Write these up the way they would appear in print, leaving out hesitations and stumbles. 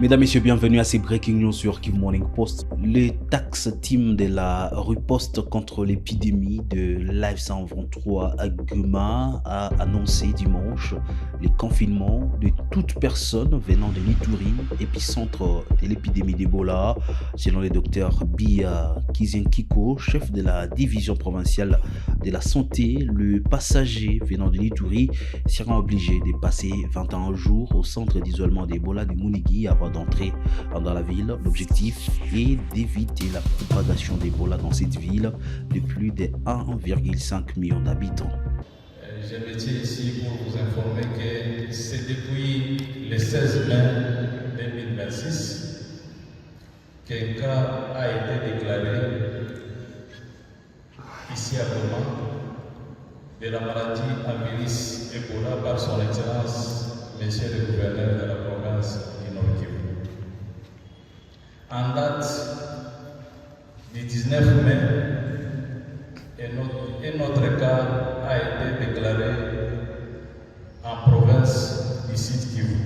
Mesdames, Messieurs, bienvenue à ces Breaking News sur Kivu Morning Post. Le tax team de la riposte contre l'épidémie de Live 123 à Goma a annoncé dimanche le confinement de toute personne venant de l'Ituri, épicentre de l'épidémie d'Ebola. Selon le docteur Bia Kizenkiko, chef de la division provinciale de la santé, le passager venant de l'Ituri sera obligé de passer 21 jours au centre d'isolement d'Ebola de Mounigui avant d'entrer dans la ville. L'objectif est d'éviter la propagation d'Ebola dans cette ville de plus de 1,5 million d'habitants. Je me tiens ici pour vous informer que c'est depuis le 16 mai 2026 qu'un cas a été déclaré ici à Goma de la maladie à virus Ebola par son Excellence, Monsieur le gouverneur de la province du Nord Kivu. En date du 19 mai, un autre cas a été déclaré en province du Sud Kivu.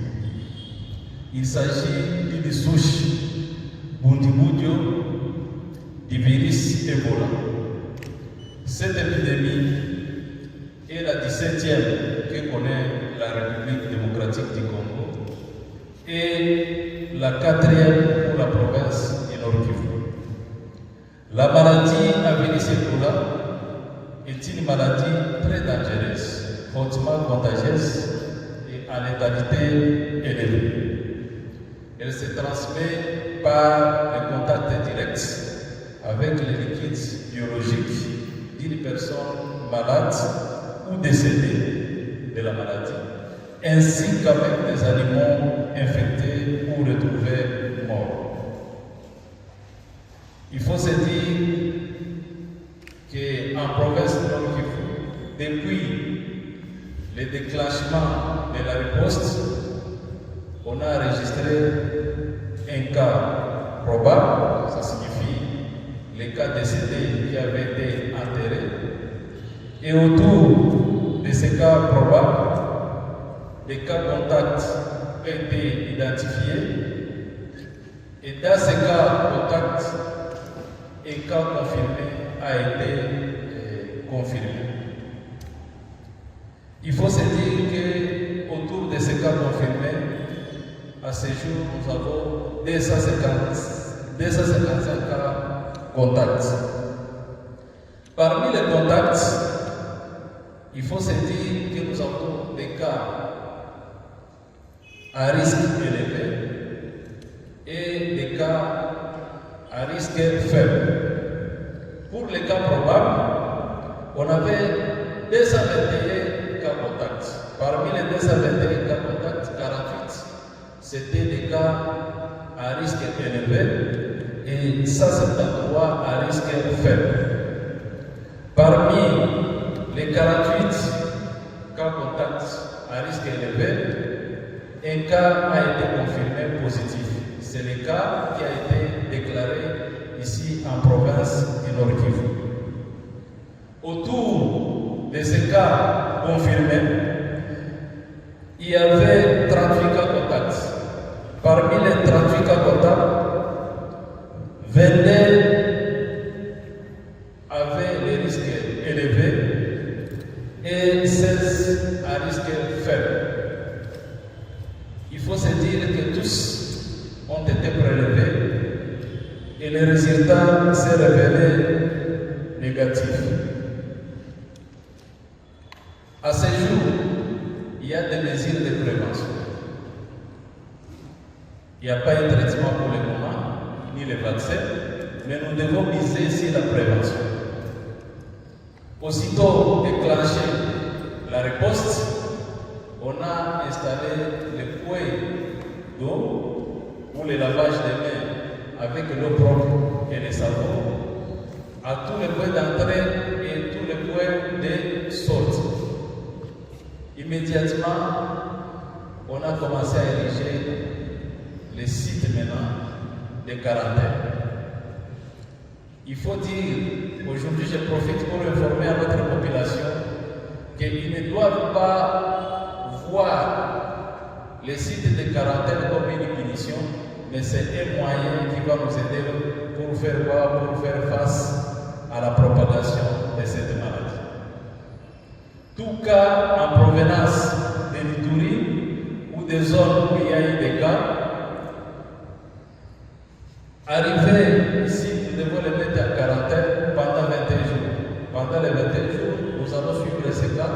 Il s'agit d'une souche Bundibudio du virus Ebola. Cette épidémie est la 17e que connaît la République démocratique du Congo et la 4e pour la province du Nord Kivu. La maladie à virus Ebola est une maladie très dangereuse, hautement contagieuse et à létalité élevée. Elle se transmet par le contact direct avec les liquides biologiques d'une personne malade ou décédée de la maladie, ainsi qu'avec des aliments infectés ou retrouvés morts. Il faut se dire qu'en province de Nord Kivu, depuis le déclenchement de la riposte, on a enregistré un cas probable, ça signifie les cas décédés qui avaient été enterrés, et autour de ces cas probables, des cas contacts ont été identifiés, et dans ces cas contacts, un cas confirmé a été confirmé. Il faut se dire qu'autour de ces cas confirmés, à ce jour, nous avons 255 cas contacts. Parmi les contacts, il faut se dire que nous avons des cas à risque élevé et des cas à risque faible. Pour les cas probables, on avait 221 cas contacts. Parmi les 221 cas contacts, 48, c'était des cas à risque élevé et 173 à risque faible. Parmi les 48 cas contacts à risque élevé, un cas a été confirmé positif. C'est le cas qui a été déclaré ici en province du Nord Kivu. Autour de ces cas confirmés, il y avait 38 cas contacts. Parmi les 38 cas contacts, 22 avaient les risques élevés et 16 à risque faible. Il faut se dire que tous ont été prélevés et le résultat s'est révélé négatif. À ce jour, il y a des mesures de prévention. Il n'y a pas de traitement pour le moment, ni le vaccin, mais nous devons miser sur la prévention. Aussitôt déclenché la riposte, on a installé les puits d'eau pour le lavage des mains avec l'eau propre et le savon à tous les points d'entrée et tous les points de sortie. Immédiatement, on a commencé à ériger les sites maintenant de quarantaine. Il faut dire, aujourd'hui je profite pour informer à notre population qu'ils ne doivent pas voir les sites de quarantaine comme une punition, mais c'est un moyen qui va nous aider pour faire quoi? Pour faire face à la propagation de cette maladie. Tout cas en provenance de l'Ituri ou des zones où il y a eu des cas, arrivé ici, nous devons les mettre en quarantaine pendant 21 jours. Pendant les 21 jours, nous allons suivre ces cas.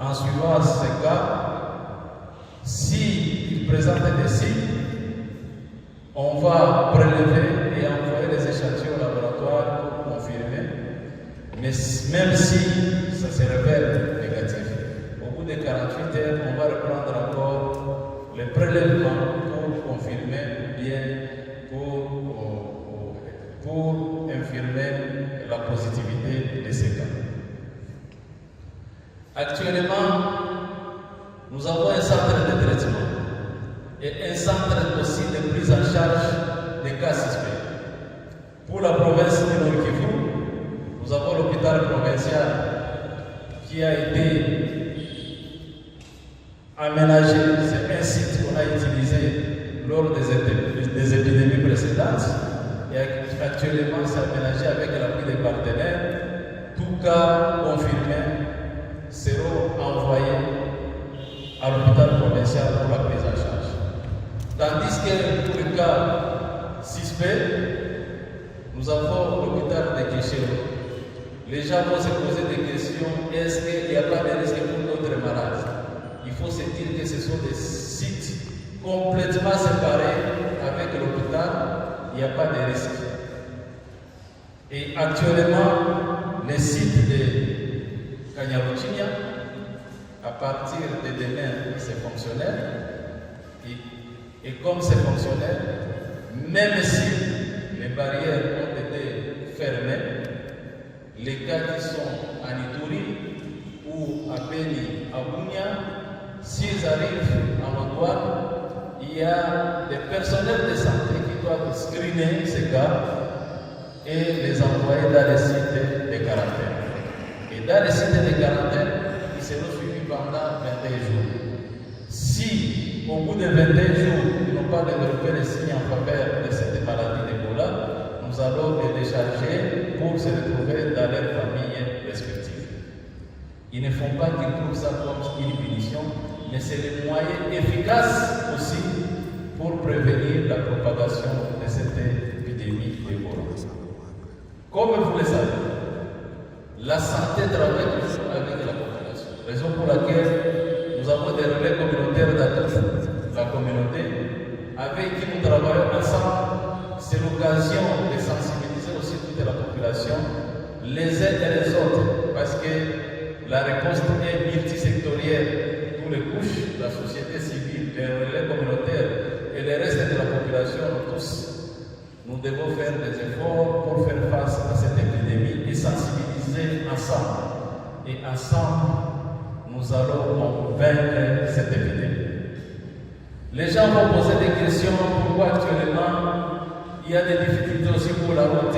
En suivant ces cas, s'ils présentent des signes, on va prélever et envoyer les échantillons au laboratoire pour confirmer. Mais même si ça se révèle négatif, au bout de 48 heures, on va reprendre encore le prélèvement pour confirmer bien, pour infirmer la positivité de ces cas. Actuellement, nous avons un centre de traitement et un centre aussi de prise en charge des cas suspects. Pour la province du Nord Kivu, nous avons l'hôpital provincial qui a été aménagé. C'est un site qu'on a utilisé lors des épidémies précédentes. Et actuellement, c'est aménagé avec l'appui des partenaires. Tout cas confirmé seront envoyés à l'hôpital provincial pour la prise en charge. Tandis que pour le cas suspect, nous avons l'hôpital de Kéchéo. Les gens vont se poser des questions, est-ce qu'il n'y a pas de risque pour d'autres malades? Il faut se dire que ce sont des sites complètement séparés avec l'hôpital, il n'y a pas de risque. Et actuellement, les sites de Kanyaruchinya, à partir de demain, c'est fonctionnel. Et comme c'est fonctionnel, même si les barrières ont été fermées, les cas qui sont à Ituri ou à Beni, à Bunia, s'ils arrivent en douane, il y a des personnels de santé qui doivent screener ces cas et les envoyer dans les sites de quarantaine. Et dans les sites de quarantaine, ils seront suivis pendant 21 jours. Si au bout de 21 jours, ils n'ont pas développé les signes en faveur de cette maladie d'Ebola, nous allons les décharger pour se retrouver dans leurs familles respectives. Ils ne font pas qu'ils trouvent ça comme une punition, mais c'est le moyen efficace aussi pour prévenir la propagation de cette épidémie d'Ebola. Comme vous le savez, la santé travaille toujours avec la population, raison pour laquelle nous avons des relais communautaires dans toute la communauté avec qui nous travaillons ensemble. C'est l'occasion de sensibiliser aussi toute la population, les uns et les autres, parce que la réponse est multisectorielle. Tous les couches, la société civile, les relais communautaires et le reste de la population, tous, nous devons faire des efforts pour faire face à cette épidémie et sensibiliser ensemble. Et ensemble, nous allons vaincre cette épidémie. Les gens vont poser des questions, pourquoi actuellement il y a des difficultés aussi pour la route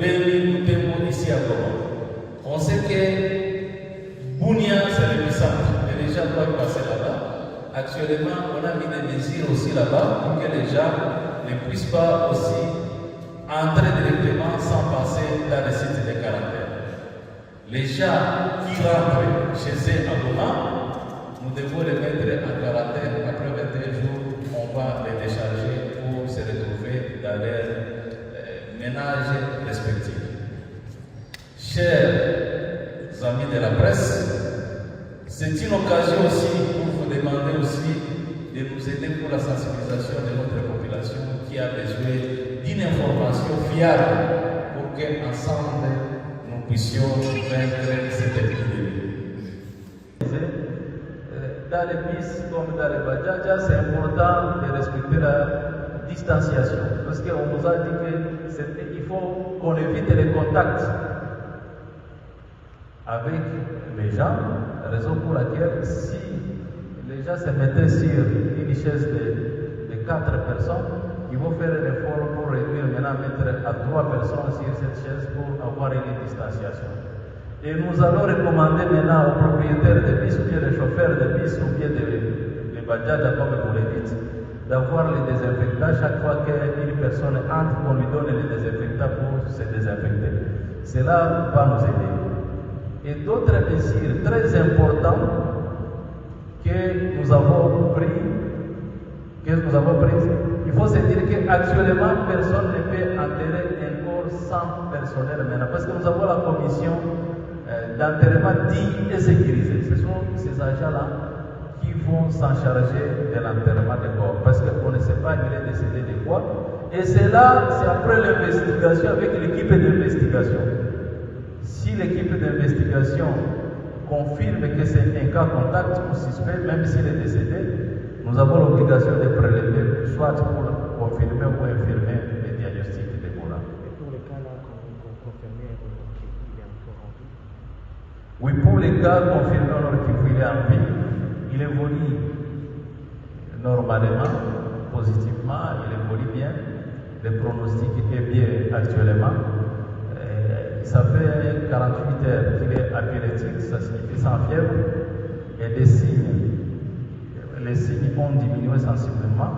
Beni ou ici à Goma. On sait que Bunia, c'est le centre, et les gens doivent passer là-bas. Actuellement, on a mis des mesures aussi là-bas pour que les gens ne puissent pas aussi entrer directement sans passer dans les sites de quarantaine. Les gens qui rentrent chez eux à Goma, nous devons les mettre en quarantaine. Après 21 jours, on va les décharger pour se retrouver dans leurs ménages respectifs. Chers amis de la presse, c'est une occasion aussi pour vous demander aussi de nous aider pour la sensibilisation de notre population qui a besoin d'une information fiable pour qu'ensemble nous puissions vaincre cette épidémie. Dans les bus comme dans les bajajas, c'est important de respecter la distanciation. Parce qu'on nous a dit qu'il faut qu'on évite les contacts avec les gens, raison pour laquelle si les gens se mettaient sur une chaise de 4 personnes, ils vont faire un effort pour réduire maintenant mettre à 3 personnes sur cette chaise pour avoir une distanciation. Et nous allons recommander maintenant aux propriétaires de bus, ou bien les chauffeurs de bus, ou bien les bajajas, comme vous le dites, d'avoir les désinfectants. Chaque fois qu'une personne entre, on lui donne les désinfectants pour se désinfecter. Cela va nous aider. Et d'autres mesures très importantes que nous avons prises, il faut se dire qu'actuellement, personne ne peut enterrer un corps sans personnel maintenant, parce que nous avons la commission d'enterrement dit et sécurisé. Ce sont ces agents-là qui vont s'en charger de l'enterrement des corps, parce qu'on ne sait pas il est décédé de quoi. Et c'est après l'investigation avec l'équipe d'investigation. Si l'équipe d'investigation confirme que c'est un cas contact ou suspect, même s'il est décédé, nous avons l'obligation de prélever, soit pour confirmer ou infirmer les diagnostics d'Ebola. Et pour les cas là confirmés, il est encore en vie? Oui, pour les cas confirmés au Nord Kivu, il est en vie. Il évolue normalement, positivement, il évolue bien. Le pronostic est bien actuellement. Ça fait 48 heures qu'il est apyrétique, ça signifie sans fièvre. Et les signes ont diminué sensiblement.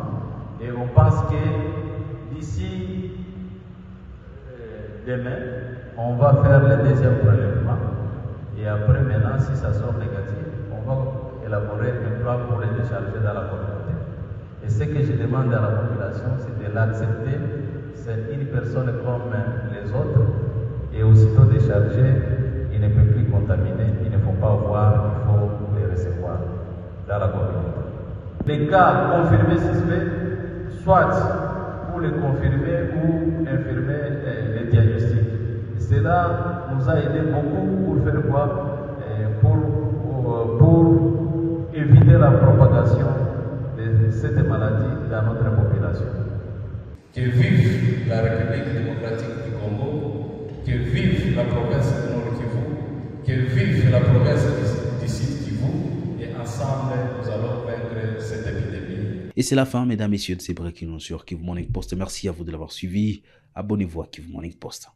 Et on pense que d'ici demain, on va faire le deuxième prélèvement. Et après, maintenant, si ça sort négatif, on va élaborer un plan pour les décharger dans la communauté. Et ce que je demande à la population, c'est de l'accepter. C'est une personne comme les autres. Et aussitôt déchargé, il ne peut plus contaminer, il ne faut pas voir, il faut les recevoir dans la communauté. Les cas confirmés suspects, soit pour les confirmer ou infirmer les diagnostics. Et cela nous a aidé beaucoup pour faire quoi? Pour éviter la propagation de cette maladie dans notre population. Que vive la République démocratique du Congo, que vive la province du Nord Kivu, que vive la province du Sud Kivu, et ensemble, nous allons vaincre cette épidémie. Et c'est la fin, mesdames, messieurs, de ces breaking news sur Kivu Morning Post. Merci à vous de l'avoir suivi. Abonnez-vous à Kivu Morning Post.